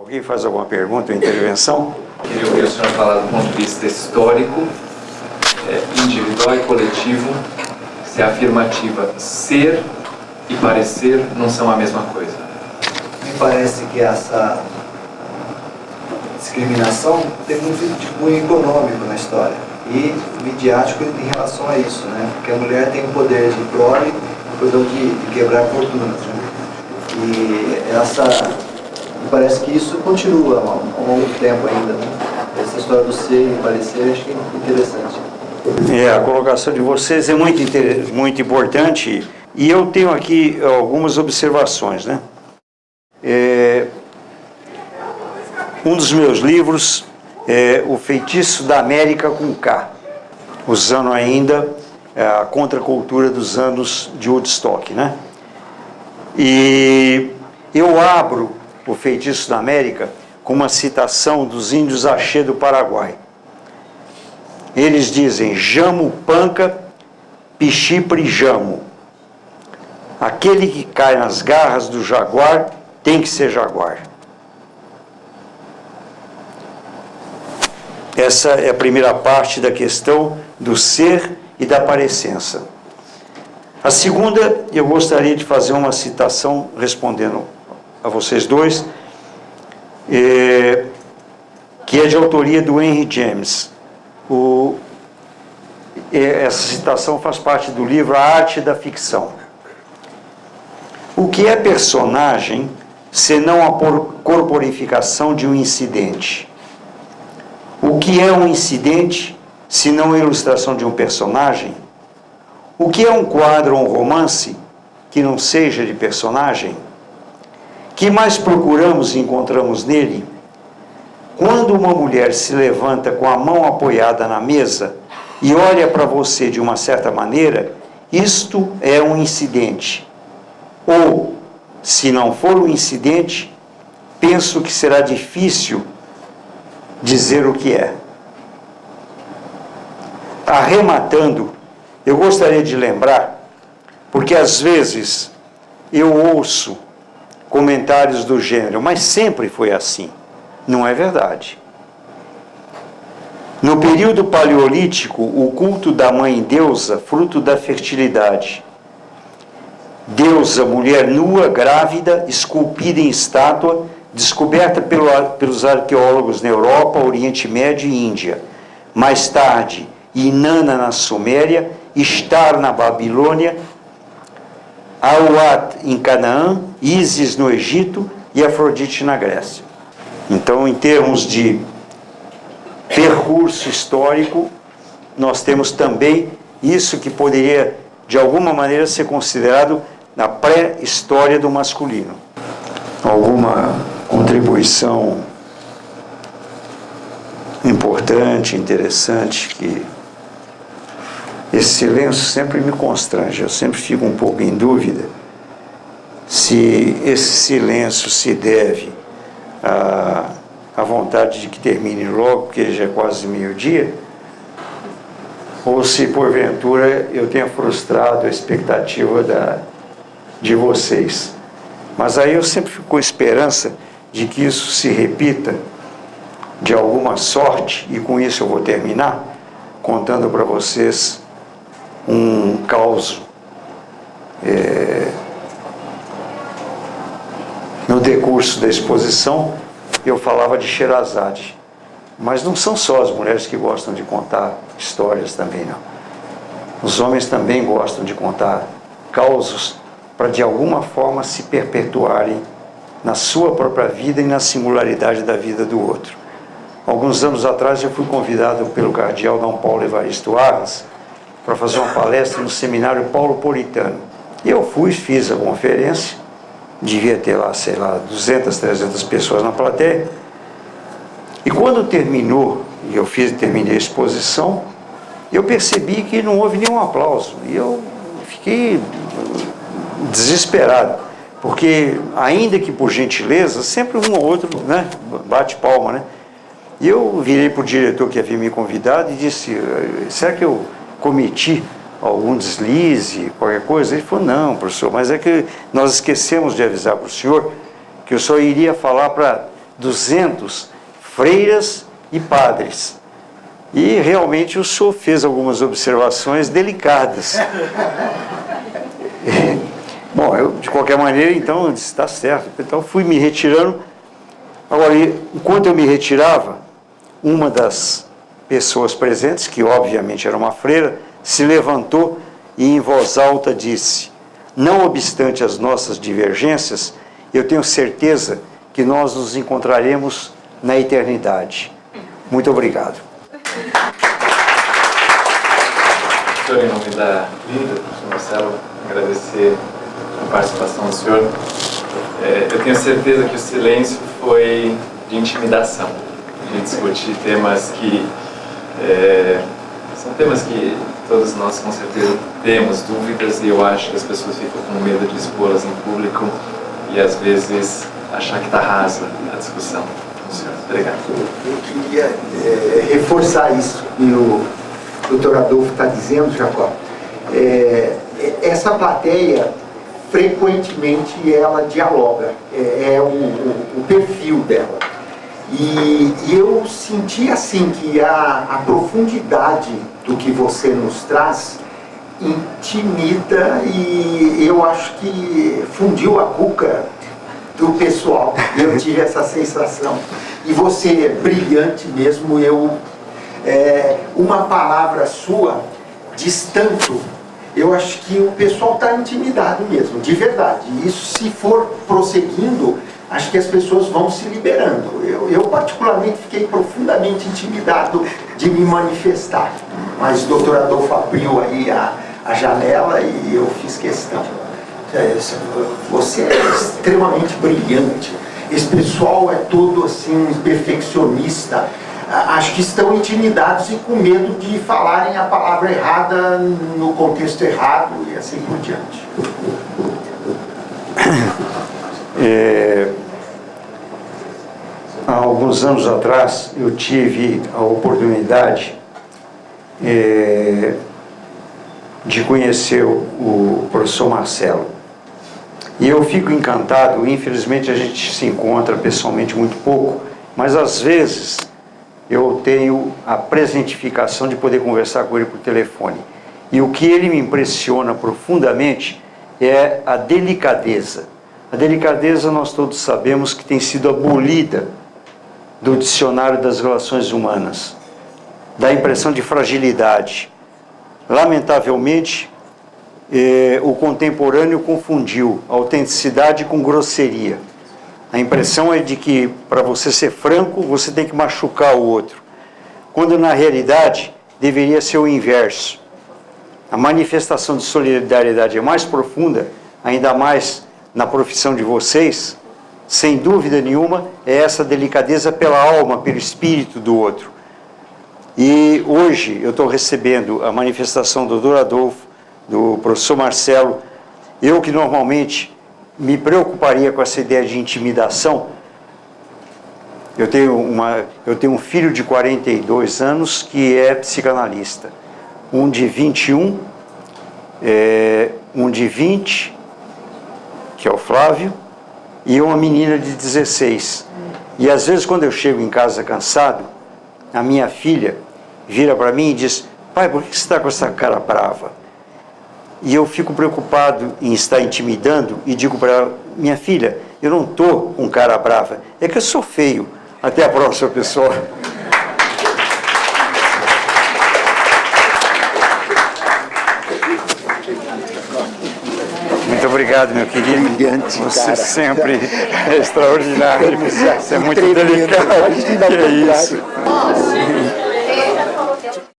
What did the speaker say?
Alguém faz alguma pergunta ou intervenção? Queria ouvir o senhor falar do ponto de vista histórico, individual e coletivo, se a afirmativa ser e parecer não são a mesma coisa. Me parece que essa discriminação tem muito de cunho econômico na história e midiático em relação a isso, né? Porque a mulher tem o poder de prole, o poder de quebrar fortunas, né? E me parece que isso continua há um longo tempo ainda, né? Essa história do ser e parecer, acho que é interessante. A colocação de vocês é muito importante e eu tenho aqui algumas observações, né? Um dos meus livros é O Feitiço da América com K, usando ainda a contracultura dos anos de Woodstock, né? E eu abro O Feitiço da América com uma citação dos índios Axé do Paraguai. Eles dizem: Jamo panca, pichipre jamo. Aquele que cai nas garras do jaguar tem que ser jaguar. Essa é a primeira parte da questão do ser e da parecença. A segunda, eu gostaria de fazer uma citação respondendo a vocês dois, que é de autoria do Henry James. Essa citação faz parte do livro A Arte da Ficção. O que é personagem, senão a corporificação de um incidente? O que é um incidente, senão a ilustração de um personagem? O que é um quadro ou um romance que não seja de personagem? Que mais procuramos e encontramos nele? Quando uma mulher se levanta com a mão apoiada na mesa e olha para você de uma certa maneira, isto é um incidente. Ou, se não for um incidente, penso que será difícil dizer o que é. Arrematando, eu gostaria de lembrar, porque às vezes eu ouço comentários do gênero, mas sempre foi assim. Não é verdade. No período paleolítico, o culto da mãe deusa, fruto da fertilidade, deusa, mulher nua, grávida, esculpida em estátua, descoberta pelos arqueólogos na Europa, Oriente Médio e Índia. Mais tarde, Inanna na Suméria, Ishtar na Babilônia, Auat em Canaã, Ísis no Egito e Afrodite na Grécia. Então, em termos de percurso histórico, nós temos também isso que poderia, de alguma maneira, ser considerado na pré-história do masculino. Alguma contribuição importante, interessante, que esse silêncio sempre me constrange, eu sempre fico um pouco em dúvida se esse silêncio se deve à vontade de que termine logo, porque já é quase meio-dia, ou se porventura eu tenha frustrado a expectativa de vocês. Mas aí eu sempre fico com esperança de que isso se repita de alguma sorte, e com isso eu vou terminar contando para vocês um caos. No decurso da exposição eu falava de Sherazade, mas não são só as mulheres que gostam de contar histórias também, não. Os homens também gostam de contar causos para de alguma forma se perpetuarem na sua própria vida e na singularidade da vida do outro. Alguns anos atrás eu fui convidado pelo cardeal D. Paulo Evaristo Arras para fazer uma palestra no seminário paulopolitano. E eu fui, fiz a conferência, devia ter lá, 200, 300 pessoas na plateia. E quando terminou, e eu terminei a exposição, eu percebi que não houve nenhum aplauso. E eu fiquei desesperado, porque ainda que por gentileza, sempre um ou outro, né, bate palma, né? E eu virei para o diretor que havia me convidado e disse: será que eu cometi algum deslize, qualquer coisa? Ele falou: não, professor, mas é que nós esquecemos de avisar para o senhor que eu só iria falar para 200 freiras e padres. E realmente o senhor fez algumas observações delicadas. Bom, eu, de qualquer maneira, então, eu disse, está certo. Então, fui me retirando. Agora, enquanto eu me retirava, uma das pessoas presentes, que obviamente era uma freira, se levantou e em voz alta disse: não obstante as nossas divergências, eu tenho certeza que nós nos encontraremos na eternidade. Muito obrigado. Senhor, em nome da Lídia, professor Marcelo, agradecer a participação do senhor. Eu tenho certeza que o silêncio foi de intimidação, de discutir temas que são temas que todos nós com certeza temos dúvidas, e eu acho que as pessoas ficam com medo de expô-las em público e às vezes achar que está rasa a discussão. Senhor, obrigado. Eu queria reforçar isso que o doutor Adolfo está dizendo, Jacó. Essa plateia, frequentemente, ela dialoga, o perfil dela. E eu senti assim que a profundidade do que você nos traz intimida, e eu acho que fundiu a cuca do pessoal. Eu tive essa sensação. E você é brilhante mesmo. Uma palavra sua diz tanto. Eu acho que o pessoal está intimidado mesmo, de verdade. Isso, se for prosseguindo, acho que as pessoas vão se liberando. Eu particularmente fiquei profundamente intimidado de me manifestar. Mas o doutor Adolfo abriu aí a janela e eu fiz questão. Você é extremamente brilhante. Esse pessoal é todo assim, perfeccionista. Acho que estão intimidados e com medo de falarem a palavra errada no contexto errado e assim por diante. Há alguns anos atrás, eu tive a oportunidade de conhecer o professor Marcelo. E eu fico encantado. Infelizmente a gente se encontra pessoalmente muito pouco, mas às vezes eu tenho a presentificação de poder conversar com ele por telefone. E o que ele me impressiona profundamente é a delicadeza. A delicadeza, nós todos sabemos que tem sido abolida do dicionário das relações humanas. Dá a impressão de fragilidade. Lamentavelmente, o contemporâneo confundiu autenticidade com grosseria. A impressão é de que, para você ser franco, você tem que machucar o outro, quando na realidade deveria ser o inverso. A manifestação de solidariedade é mais profunda, ainda mais na profissão de vocês, sem dúvida nenhuma, é essa delicadeza pela alma, pelo espírito do outro. E hoje eu estou recebendo a manifestação do Dr. Adolfo, do professor Marcelo. Eu que normalmente me preocuparia com essa ideia de intimidação. Eu tenho um filho de 42 anos que é psicanalista, um de 21, um de 20, que é o Flávio, e uma menina de 16. E às vezes, quando eu chego em casa cansado, a minha filha vira para mim e diz: pai, por que você está com essa cara brava? E eu fico preocupado em estar intimidando e digo para ela: minha filha, eu não estou com cara brava, é que eu sou feio. Até a próxima, pessoal. Muito obrigado, meu querido. Brilhante, você cara. Sempre é extraordinário. Você é muito delicado. Imagina, que é isso?